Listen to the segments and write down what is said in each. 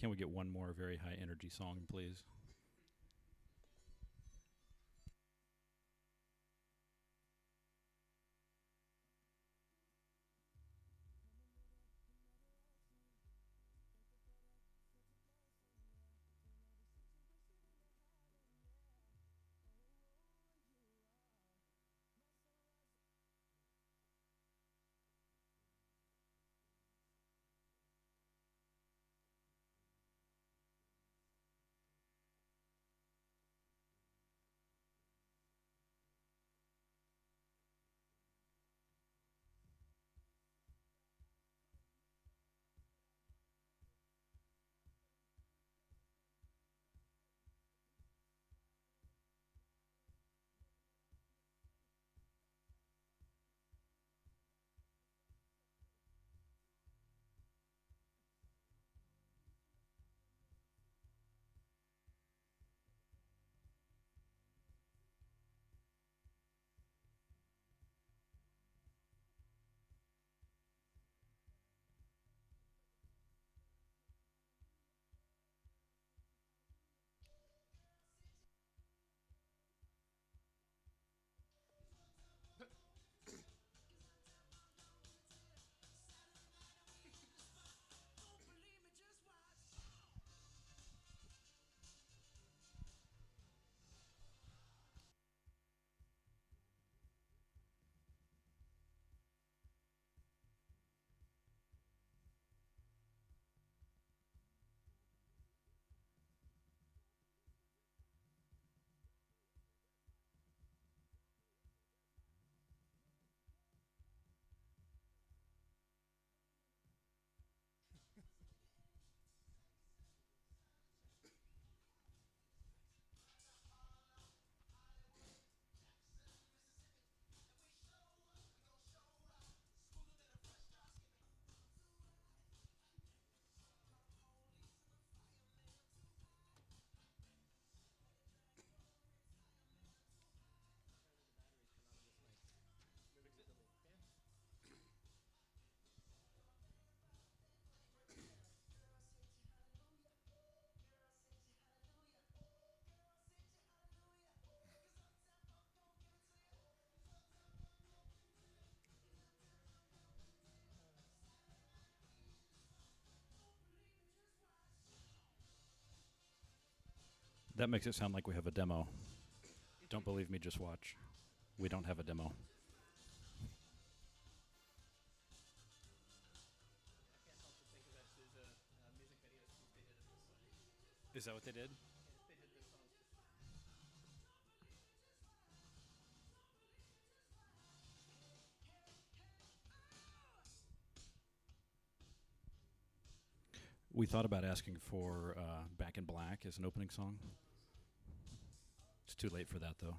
Can we get one more very high energy song, please? That makes it sound like we have a demo. Don't believe me, just watch. We don't have a demo. Is that what they did? We thought about asking for Back in Black as an opening song. It's too late for that, though.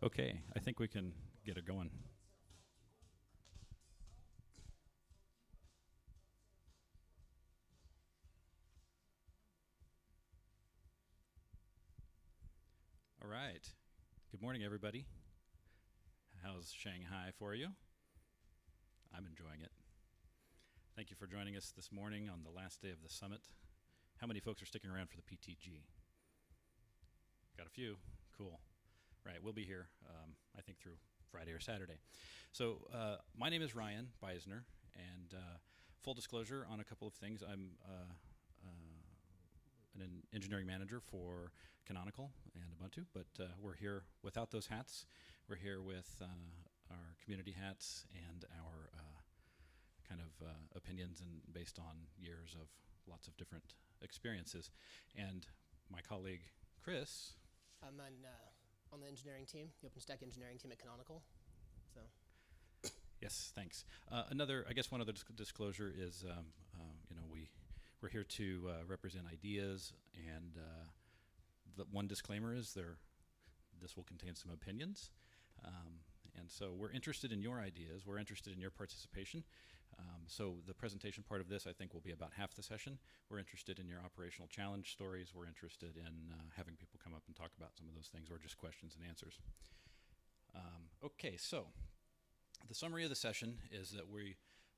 Okay, I think we can get it going. All right. Good morning, everybody. How's Shanghai for you? I'm enjoying it. Thank you for joining us this morning on the last day of the summit. How many folks are sticking around for the PTG? Got a few. Cool. Right, we'll be here, I think, through Friday or Saturday. So, my name is Ryan Beisner, and full disclosure on a couple of things. I'm an engineering manager for Canonical and Ubuntu, but we're here without those hats. We're here with our community hats and our kind of opinions and based on years of lots of different experiences. And my colleague Chris. I'm on the engineering team, the OpenStack engineering team at Canonical. So. Yes, thanks. I guess one other disclosure is, we're here to represent ideas, and the one disclaimer is this will contain some opinions. And so we're interested in your ideas. We're interested in your participation. So the presentation part of this, I think, will be about half the session. We're interested in your operational challenge stories. We're interested in having people come up and talk about some of those things, or just questions and answers. Okay, so The summary of the session is that we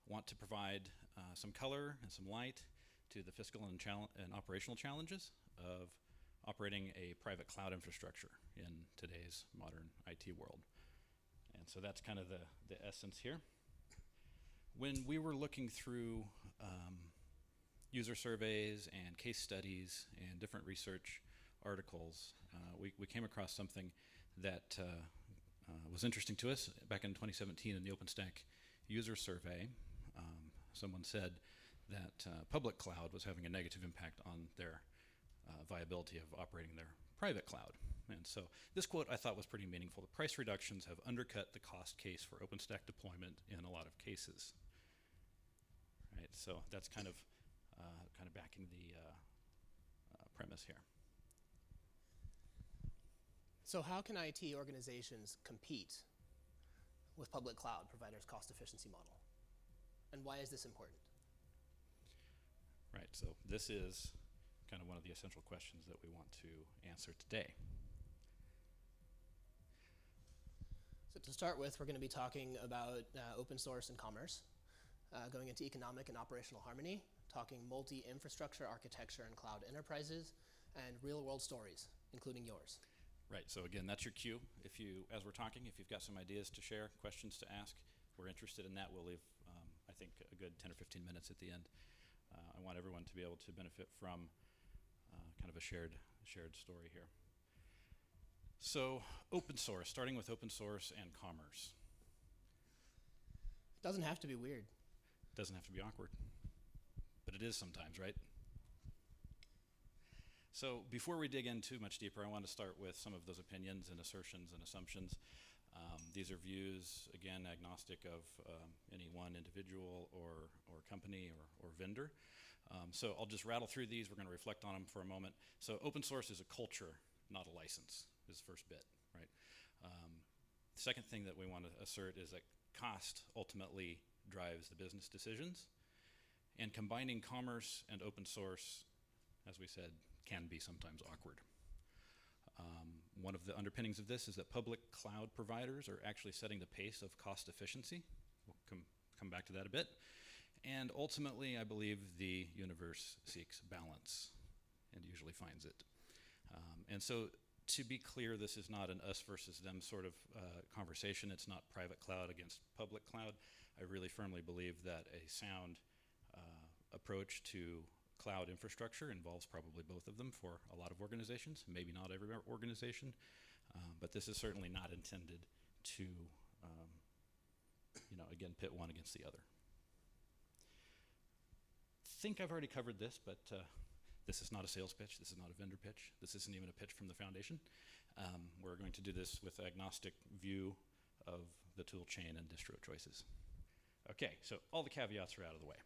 want to provide some color and some light to the fiscal and operational challenges of operating a private cloud infrastructure in today's modern IT world. And so that's kind of the essence here. When we were looking through user surveys and case studies and different research articles, we came across something that was interesting to us. Back in 2017 in the OpenStack user survey, someone said that public cloud was having a negative impact on their viability of operating their private cloud. And so this quote I thought was pretty meaningful. The price reductions have undercut the cost case for OpenStack deployment in a lot of cases. Right, so that's kind of backing the premise here. So how can IT organizations compete with public cloud providers' cost efficiency model? And why is this important? Right, so this is kind of one of the essential questions that we want to answer today. So to start with, we're going to be talking about open source and commerce, going into economic and operational harmony, talking multi-infrastructure architecture and cloud enterprises, and real-world stories, including yours. Right, so again, that's your cue. As we're talking, if you've got some ideas to share, questions to ask, we're interested in that. We'll leave, I think, a good 10 or 15 minutes at the end. I want everyone to be able to benefit from kind of a shared story here. So, open source, starting with open source and commerce. It doesn't have to be weird. It doesn't have to be awkward, but it is sometimes, right? So before we dig in too much deeper, I want to start with some of those opinions and assertions and assumptions. These are views, again, agnostic of any one individual or company or vendor. So I'll just rattle through these. We're going to reflect on them for a moment. So open source is a culture, not a license, is the first bit, right? The second thing that we want to assert is that cost ultimately drives the business decisions. And combining commerce and open source, as we said, can be sometimes awkward. One of the underpinnings of this is that public cloud providers are actually setting the pace of cost efficiency. We'll come back to that a bit. And ultimately, I believe the universe seeks balance and usually finds it. And so to be clear, this is not an us versus them sort of conversation. It's not private cloud against public cloud. I really firmly believe that a sound approach to cloud infrastructure involves probably both of them for a lot of organizations, maybe not every organization, but this is certainly not intended to, again, pit one against the other. I think I've already covered this, but this is not a sales pitch. This is not a vendor pitch. This isn't even a pitch from the foundation. We're going to do this with agnostic view of the tool chain and distro choices. Okay, so all the caveats are out of the way.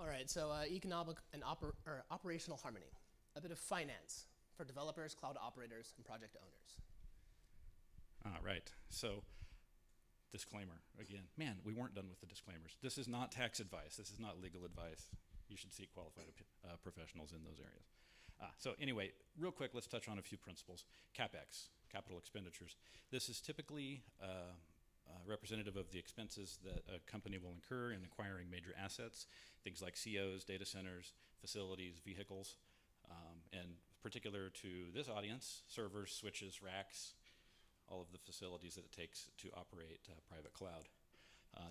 All right, so economic and operational harmony, a bit of finance for developers, cloud operators, and project owners. All right, so disclaimer again. Man, we weren't done with the disclaimers. This is not tax advice. This is not legal advice. You should seek qualified professionals in those areas. So anyway, real quick, let's touch on a few principles. CapEx, capital expenditures. This is typically representative of the expenses that a company will incur in acquiring major assets, things like COs, data centers, facilities, vehicles, and particular to this audience, servers, switches, racks, all of the facilities that it takes to operate private cloud.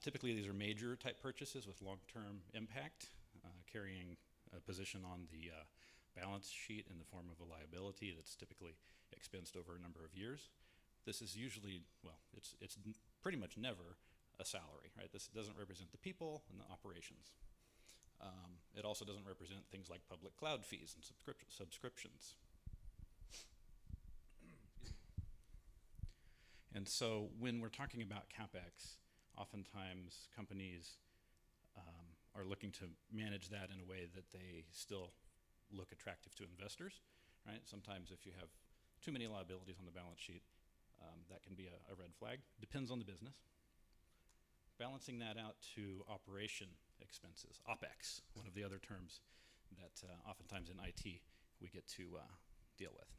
Typically, these are major type purchases with long-term impact, carrying a position on the balance sheet in the form of a liability that's typically expensed over a number of years. This is usually, well, it's pretty much never a salary, right? This doesn't represent the people and the operations. It also doesn't represent things like public cloud fees and subscriptions. And so when we're talking about CapEx, oftentimes companies are looking to manage that in a way that they still look attractive to investors, right? Sometimes if you have too many liabilities on the balance sheet, that can be a red flag. Depends on the business. Balancing that out to operation expenses, OpEx, one of the other terms that oftentimes in IT we get to deal with.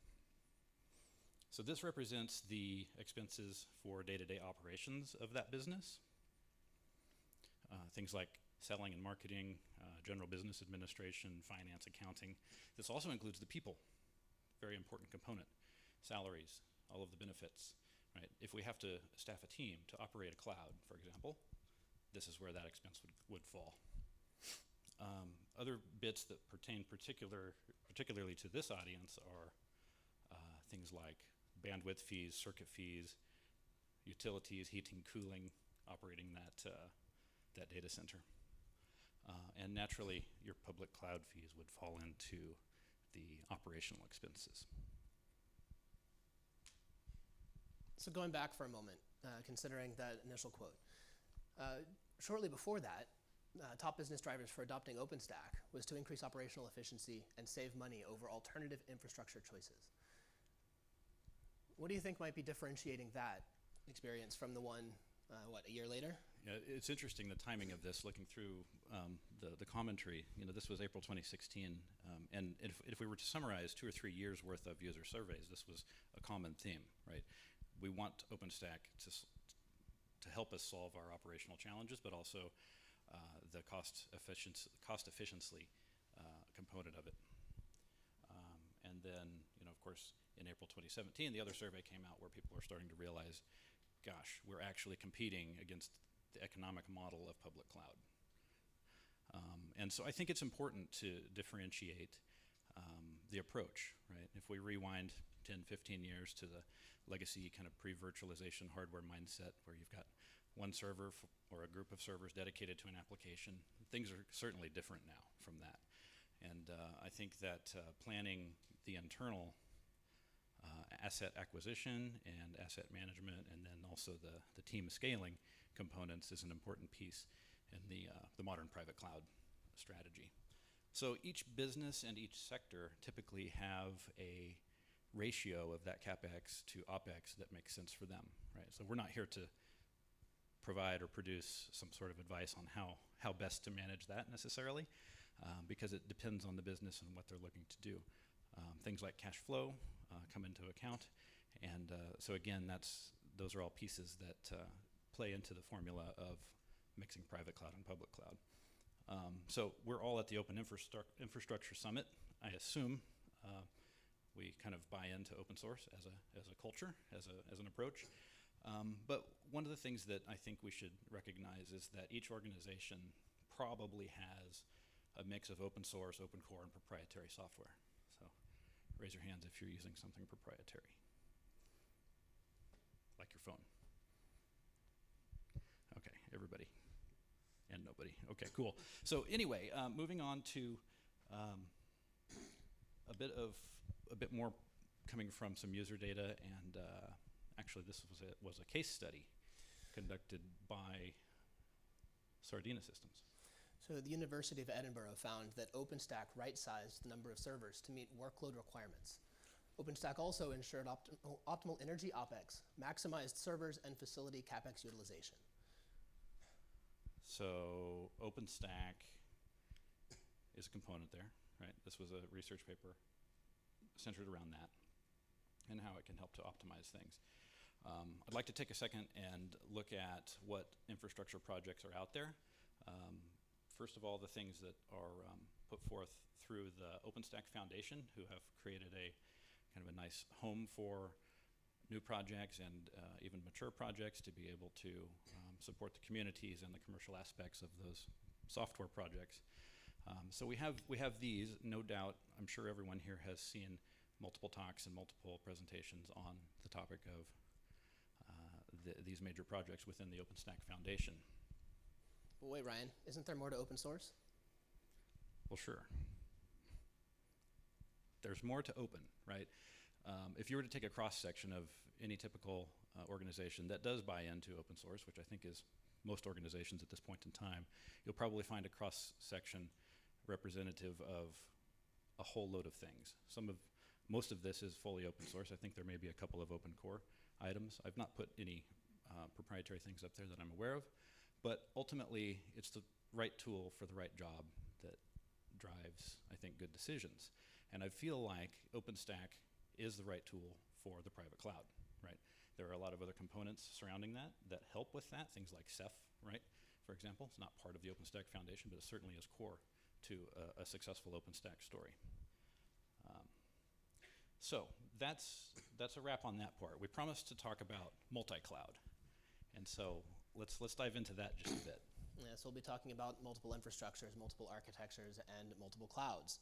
So this represents the expenses for day-to-day operations of that business. Things like selling and marketing, general business administration, finance, accounting. This also includes the people, very important component. Salaries, all of the benefits, right? If we have to staff a team to operate a cloud, for example, this is where that expense would fall. Other bits that pertain particularly to this audience are things like bandwidth fees, circuit fees, utilities, heating, cooling, operating that data center. And naturally, your public cloud fees would fall into the operational expenses. So going back for a moment, considering that initial quote, shortly before that, top business drivers for adopting OpenStack was to increase operational efficiency and save money over alternative infrastructure choices. What do you think might be differentiating that experience from the one, a year later? Yeah, it's interesting, the timing of this, looking through the commentary. You know, this was April 2016, and if we were to summarize 2 or 3 years worth of user surveys, this was a common theme, right? We want OpenStack to help us solve our operational challenges, but also the cost efficiency component of it. And then, you know, of course, in April 2017, the other survey came out where people were starting to realize, gosh, we're actually competing against the economic model of public cloud. And so I think it's important to differentiate the approach, right? If we rewind 10, 15 years to the legacy kind of pre-virtualization hardware mindset where you've got one server or a group of servers dedicated to an application, things are certainly different now from that. And I think that planning the internal asset acquisition and asset management, and then also the team scaling components is an important piece in the modern private cloud strategy. So each business and each sector typically have a ratio of that CapEx to OpEx that makes sense for them, right? So we're not here to provide or produce some sort of advice on how best to manage that necessarily, because it depends on the business and what they're looking to do. Things like cash flow come into account, and so again, those are all pieces that play into the formula of mixing private cloud and public cloud. So we're all at the Open Infrastructure Summit. I assume we kind of buy into open source as a culture, as an approach. But one of the things that I think we should recognize is that each organization probably has a mix of open source, open core, and proprietary software. So raise your hands if you're using something proprietary, like your phone. Okay, everybody. And nobody. Okay, cool. So anyway, moving on to a bit more coming from some user data, and actually this was a case study conducted by Sardina Systems. So the University of Edinburgh found that OpenStack right-sized the number of servers to meet workload requirements. OpenStack also ensured optimal energy OpEx, maximized servers and facility CapEx utilization. So OpenStack is a component there, right? This was a research paper centered around that and how it can help to optimize things. I'd like to take a second and look at what infrastructure projects are out there. First of all, the things that are put forth through the OpenStack Foundation, who have created a kind of a nice home for new projects and even mature projects to be able to support the communities and the commercial aspects of those software projects. So we have these, no doubt. I'm sure everyone here has seen multiple talks and multiple presentations on the topic of these major projects within the OpenStack Foundation. Well, wait, Ryan, isn't there more to open source? Well, sure. There's more to open, right? If you were to take a cross-section of any typical organization that does buy into open source, which I think is most organizations at this point in time, you'll probably find a cross-section representative of a whole load of things. Most of this is fully open source. I think there may be a couple of open core items. I've not put any proprietary things up there that I'm aware of, but ultimately it's the right tool for the right job that drives, I think, good decisions. And I feel like OpenStack is the right tool for the private cloud, right? There are a lot of other components surrounding that that help with that, things like Ceph, right? For example, it's not part of the OpenStack foundation, but it certainly is core to a successful OpenStack story. So that's a wrap on that part. We promised to talk about multi-cloud, and so let's dive into that just a bit. Yeah, so we'll be talking about multiple infrastructures, multiple architectures, and multiple clouds.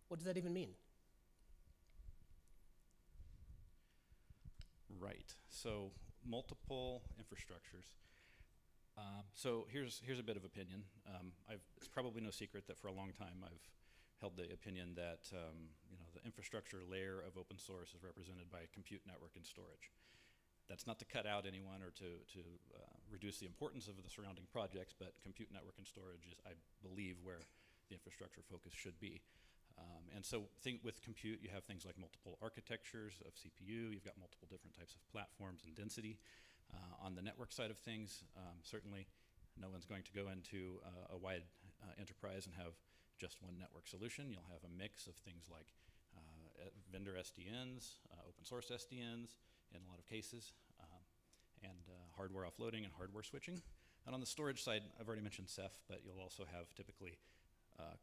What does that even mean? Right. So multiple infrastructures. So here's a bit of opinion. It's probably no secret that for a long time I've held the opinion that the infrastructure layer of open source is represented by compute, network, and storage. That's not to cut out anyone or to reduce the importance of the surrounding projects, but compute, network, and storage is, I believe, where the infrastructure focus should be. And so with compute, you have things like multiple architectures of CPU, you've got multiple different types of platforms and density. On the network side of things, certainly no one's going to go into a wide enterprise and have just one network solution. You'll have a mix of things like vendor SDNs, open source SDNs in a lot of cases, and hardware offloading and hardware switching. And on the storage side, I've already mentioned Ceph, but you'll also have typically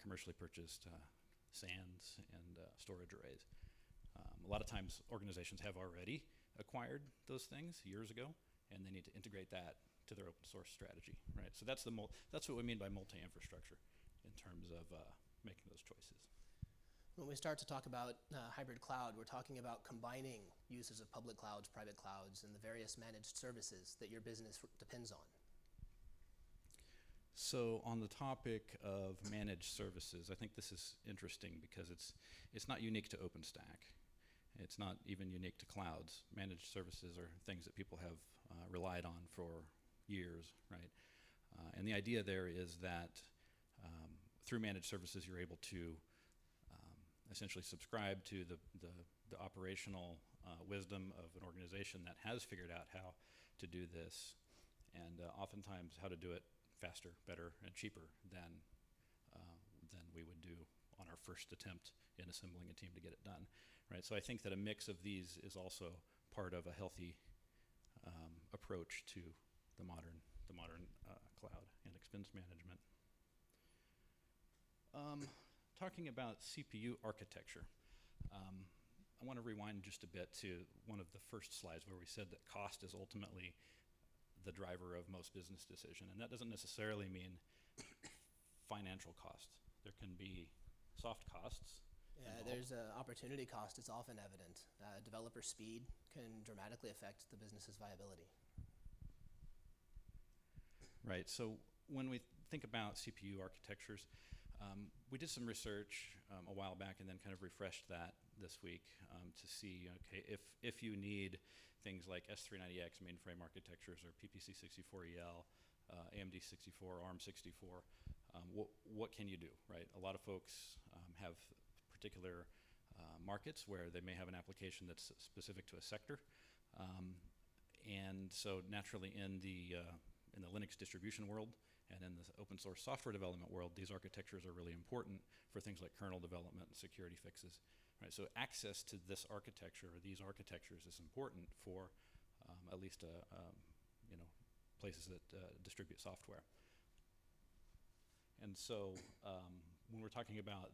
commercially purchased SANs and storage arrays. A lot of times organizations have already acquired those things years ago, and they need to integrate that to their open source strategy, right? So that's what we mean by multi-infrastructure in terms of making those choices. When we start to talk about hybrid cloud, we're talking about combining uses of public clouds, private clouds, and the various managed services that your business depends on. So on the topic of managed services, I think this is interesting because it's not unique to OpenStack. It's not even unique to clouds. Managed services are things that people have relied on for years, right? And the idea there is that through managed services, you're able to essentially subscribe to the operational wisdom of an organization that has figured out how to do this, and oftentimes how to do it faster, better, and cheaper than we would do on our first attempt in assembling a team to get it done, right? So I think that a mix of these is also part of a healthy approach to the modern cloud and expense management. Talking about CPU architecture, I want to rewind just a bit to one of the first slides where we said that cost is ultimately the driver of most business decision, and that doesn't necessarily mean financial cost. There can be soft costs. Yeah, there's an opportunity cost. It's often evident. Developer speed can dramatically affect the business's viability. Right, so when we think about CPU architectures, we did some research a while back and then kind of refreshed that this week to see, okay, if you need things like S390X mainframe architectures or PPC64EL, AMD 64, ARM 64, what can you do, right? A lot of folks have particular markets where they may have an application that's specific to a sector, and so naturally in the Linux distribution world and in the open source software development world, these architectures are really important for things like kernel development and security fixes, right? So access to this architecture or these architectures is important for at least places that distribute software. And so when we're talking about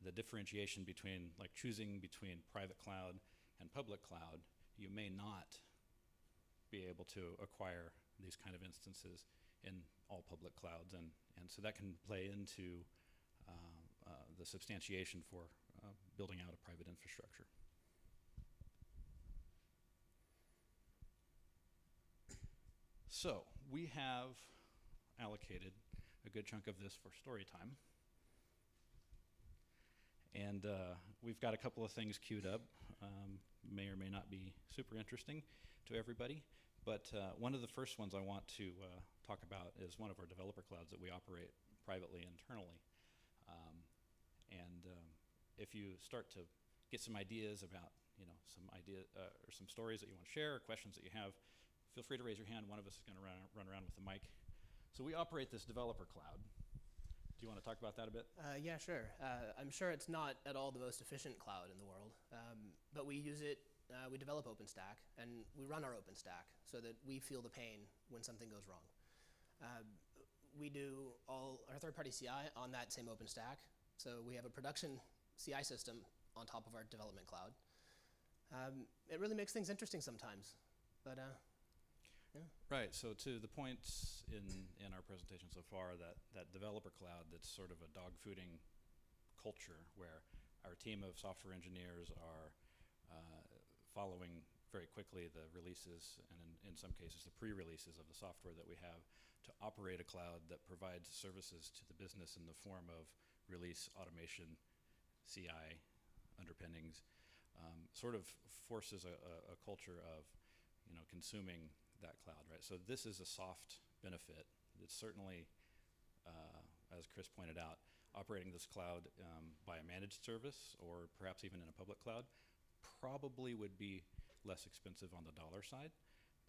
the differentiation between, like, choosing between private cloud and public cloud, you may not be able to acquire these kind of instances in all public clouds, and so that can play into the substantiation for building out a private infrastructure. So we have allocated a good chunk of this for story time, and we've got a couple of things queued up, may or may not be super interesting to everybody. But one of the first ones I want to talk about is one of our developer clouds that we operate privately internally. If you start to get some ideas about, or some stories that you want to share, or questions that you have, feel free to raise your hand. One of us is going to run around with the mic. So we operate this developer cloud Do you want to talk about that a bit? Yeah, sure. I'm sure it's not at all the most efficient cloud in the world, but we use it. We develop OpenStack, and we run our OpenStack so that we feel the pain when something goes wrong. We do all our third-party CI on that same OpenStack, so we have a production CI system on top of our development cloud. It really makes things interesting sometimes, but yeah. Right, so to the points in our presentation so far, that developer cloud that's sort of a dog-fooding culture where our team of software engineers are following very quickly the releases and in some cases the pre-releases of the software that we have to operate a cloud that provides services to the business in the form of release automation, CI underpinnings, sort of forces a culture of consuming that cloud, right? So this is a soft benefit. It's certainly, as Chris pointed out, operating this cloud by a managed service or perhaps even in a public cloud probably would be less expensive on the dollar side,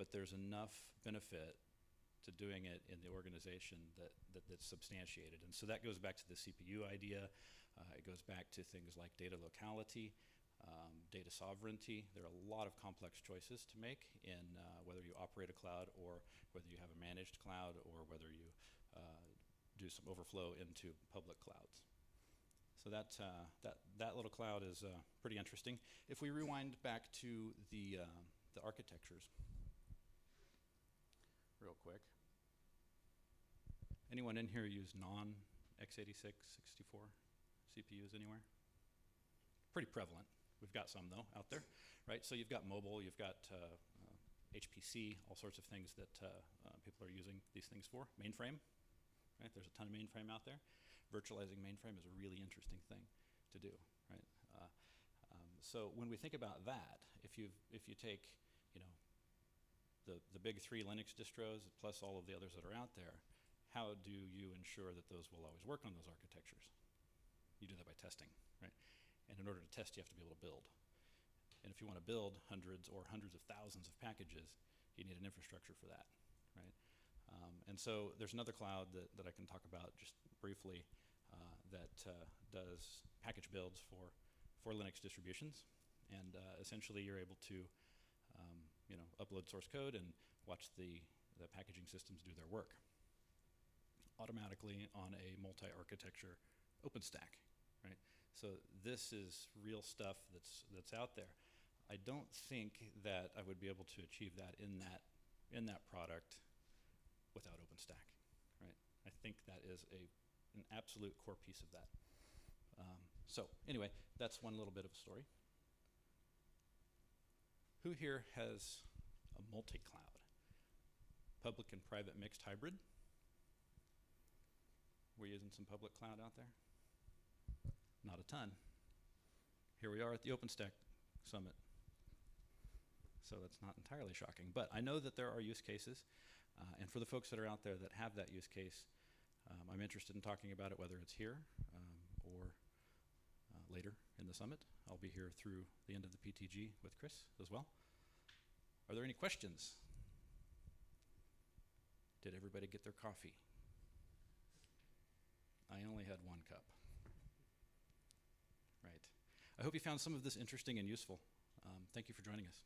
but there's enough benefit to doing it in the organization that's substantiated. And so that goes back to the CPU idea. It goes back to things like data locality, data sovereignty. There are a lot of complex choices to make in whether you operate a cloud or whether you have a managed cloud or whether you do some overflow into public clouds. So that little cloud is pretty interesting. If we rewind back to the architectures real quick. Anyone in here use non-x86, 64 CPUs anywhere? Pretty prevalent. We've got some though out there, right? So you've got mobile, you've got HPC, all sorts of things that people are using these things for. Mainframe, right? There's a ton of mainframe out there. Virtualizing mainframe is a really interesting thing to do, right? So when we think about that, if you take, the big three Linux distros plus all of the others that are out there, how do you ensure that those will always work on those architectures? You do that by testing, right? And in order to test, you have to be able to build. And if you want to build hundreds or hundreds of thousands of packages, you need an infrastructure for that, right? And so there's another cloud that I can talk about just briefly that does package builds for Linux distributions. And essentially you're able to upload source code and watch the packaging systems do their work automatically on a multi-architecture OpenStack, right? So this is real stuff that's out there. I don't think that I would be able to achieve that in that product without OpenStack, right? I think that is an absolute core piece of that. So anyway, that's one little bit of a story. Who here has a multi-cloud? Public and private mixed hybrid? We're using some public cloud out there? Not a ton. Here we are at the OpenStack Summit. So that's not entirely shocking. But I know that there are use cases. And for the folks that are out there that have that use case, I'm interested in talking about it, whether it's here or later in the summit. I'll be here through the end of the PTG with Chris as well. Are there any questions? Did everybody get their coffee? I only had 1 cup. Right. I hope you found some of this interesting and useful. Thank you for joining us.